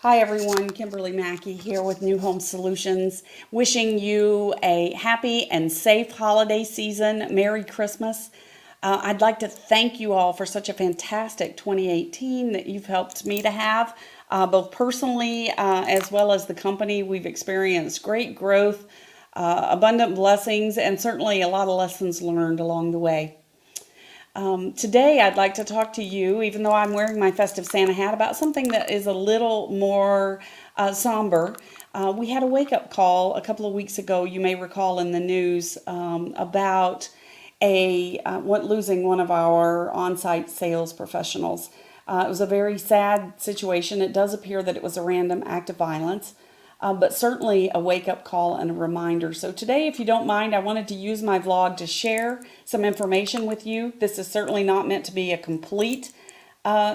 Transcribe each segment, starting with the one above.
Hi everyone, Kimberly Mackey here with New Home Solutions, wishing you a happy and safe holiday season. Merry Christmas. I'd like to thank you all for such a fantastic 2018 that you've helped me to have, both personally as well as the company. We've experienced great growth, abundant blessings, and certainly a lot of lessons learned along the way. Today, I'd like to talk to you, even though I'm wearing my festive Santa hat, about something that is a little more somber. We had a wake-up call a couple of weeks ago, you may recall in the news, about losing one of our on-site sales professionals. It was a very sad situation. It does appear that it was a random act of violence. But certainly a wake-up call and a reminder. So today, if you don't mind, I wanted to use my vlog to share some information with you. This is certainly not meant to be a complete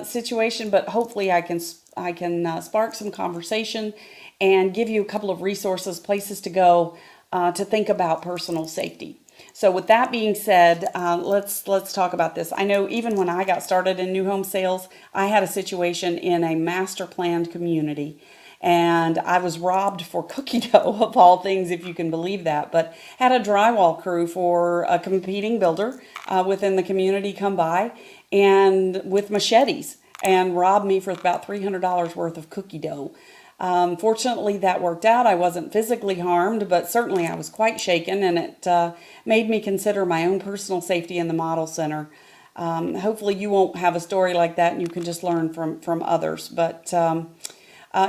situation, but hopefully I can spark some conversation and give you a couple of resources, places to go to think about personal safety. So with that being said, let's talk about this. I know even when I got started in new home sales, I had a situation in a master planned community. And I was robbed for cookie dough, of all things, if you can believe that. But had a drywall crew for a competing builder within the community come by and with machetes and rob me for about $300 worth of cookie dough. Fortunately, that worked out. I wasn't physically harmed, but certainly I was quite shaken, and it made me consider my own personal safety in the model center. Hopefully you won't have a story like that and you can just learn from others. But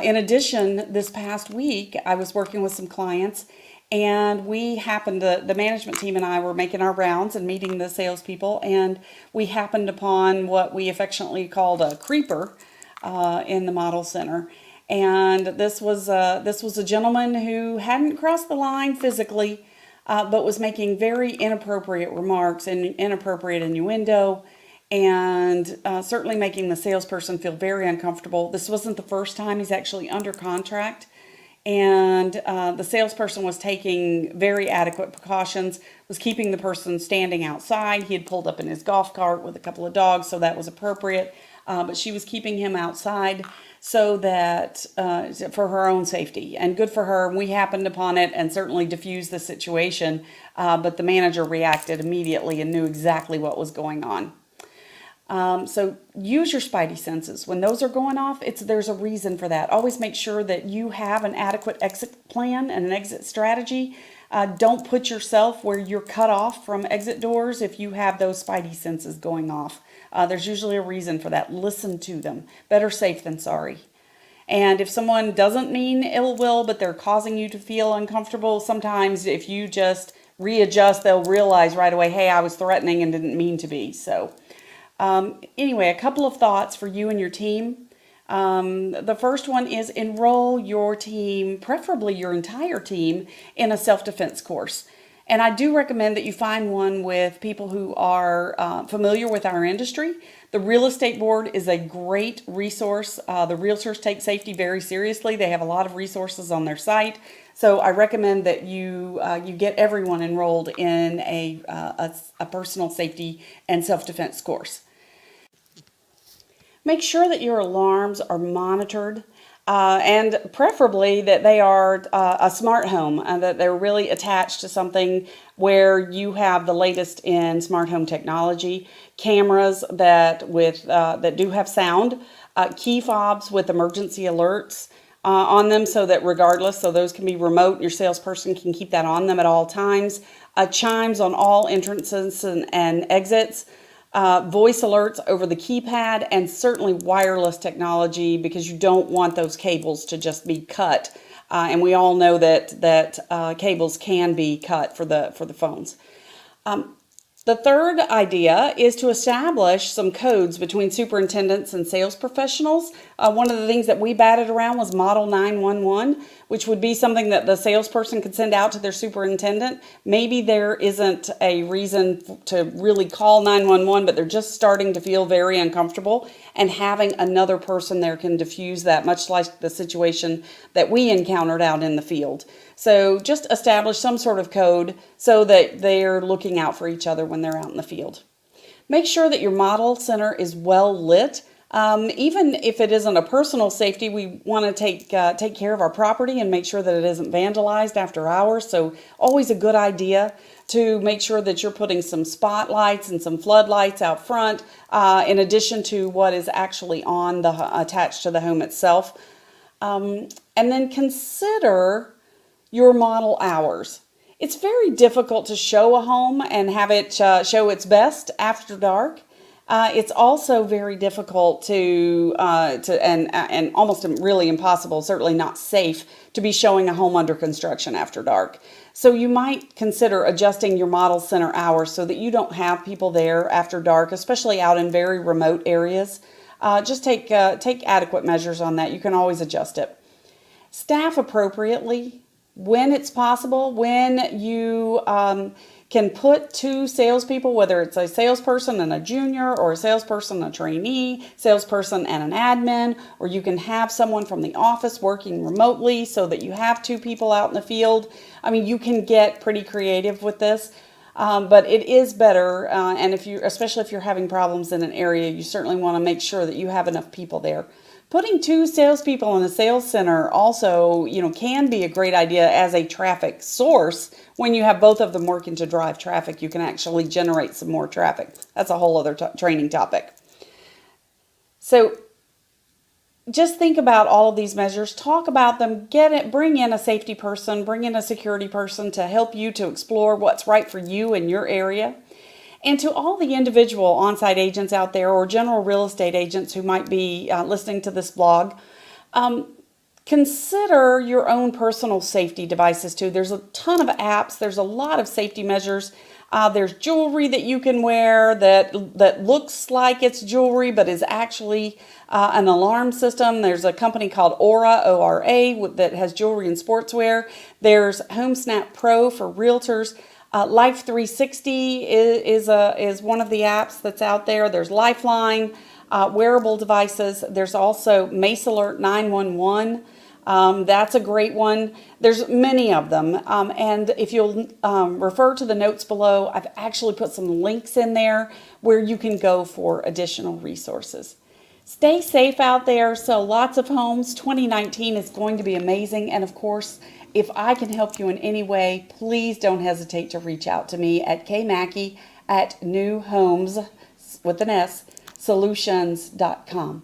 in addition, this past week, I was working with some clients, and the management team and I were making our rounds and meeting the salespeople, and we happened upon what we affectionately called a creeper in the model center. And this was a gentleman who hadn't crossed the line physically, but was making very inappropriate remarks and inappropriate innuendo, and certainly making the salesperson feel very uncomfortable. This wasn't the first time. He's actually under contract, and the salesperson was taking very adequate precautions, was keeping the person standing outside. He had pulled up in his golf cart with a couple of dogs, so that was appropriate, but she was keeping him outside so that for her own safety, and good for her. We happened upon it and certainly diffused the situation, but the manager reacted immediately and knew exactly what was going on. So use your spidey senses. When those are going off, there's a reason for that. Always make sure that you have an adequate exit plan and an exit strategy. Don't put yourself where you're cut off from exit doors if you have those spidey senses going off. There's usually a reason for that. Listen to them. Better safe than sorry. And if someone doesn't mean ill will, but they're causing you to feel uncomfortable, sometimes if you just readjust, they'll realize right away, hey, I was threatening and didn't mean to be. So anyway, a couple of thoughts for you and your team. The first one is enroll your team, preferably your entire team, in a self-defense course. And I do recommend that you find one with people who are familiar with our industry. The Real Estate Board is a great resource. The realtors take safety very seriously. They have a lot of resources on their site. So I recommend that you get everyone enrolled in a personal safety and self-defense course. Make sure that your alarms are monitored, and preferably that they are a smart home, and that they're really attached to something where you have the latest in smart home technology, cameras that do have sound, key fobs with emergency alerts on them, so that regardless, so those can be remote, your salesperson can keep that on them at all times, chimes on all entrances and exits, voice alerts over the keypad, and certainly wireless technology, because you don't want those cables to just be cut. And we all know that cables can be cut for the phones. The third idea is to establish some codes between superintendents and sales professionals. One of the things that we batted around was Model 911, which would be something that the salesperson could send out to their superintendent. Maybe there isn't a reason to really call 911, but they're just starting to feel very uncomfortable, and having another person there can diffuse that, much like the situation that we encountered out in the field. So just establish some sort of code so that they're looking out for each other when they're out in the field. Make sure that your model center is well lit. Even if it isn't a personal safety, we want to take care of our property and make sure that it isn't vandalized after hours. So always a good idea to make sure that you're putting some spotlights and some floodlights out front, in addition to what is actually on the attached to the home itself. And then consider your model hours. It's very difficult to show a home and have it show its best after dark. It's also very difficult and almost really impossible, certainly not safe, to be showing a home under construction after dark. So you might consider adjusting your model center hours so that you don't have people there after dark, especially out in very remote areas. Just take adequate measures on that. You can always adjust it. Staff appropriately when it's possible. When you can put two salespeople, whether it's a salesperson and a junior, or a salesperson and a trainee, salesperson and an admin, or you can have someone from the office working remotely so that you have two people out in the field. I mean, you can get pretty creative with this. But it is better, and especially if you're having problems in an area, you certainly want to make sure that you have enough people there. Putting two salespeople in a sales center also, can be a great idea as a traffic source. When you have both of them working to drive traffic, you can actually generate some more traffic. That's a whole other training topic. So just think about all of these measures, talk about them, bring in a safety person, bring in a security person to help you to explore what's right for you in your area. And to all the individual on-site agents out there, or general real estate agents who might be listening to this blog, consider your own personal safety devices too. There's a ton of apps. There's a lot of safety measures. There's jewelry that you can wear that looks like it's jewelry but is actually an alarm system. There's a company called Aura, O-R-A, that has jewelry and sportswear. There's HomeSnap Pro for realtors. Life 360 is one of the apps that's out there. There's Lifeline, wearable devices. There's also Mace Alert 911. That's a great one. There's many of them. And if you'll refer to the notes below, I've actually put some links in there where you can go for additional resources. Stay safe out there. Sell lots of homes. 2019 is going to be amazing. And of course, if I can help you in any way, please don't hesitate to reach out to me at kmackey@newhomes, with an S, solutions.com.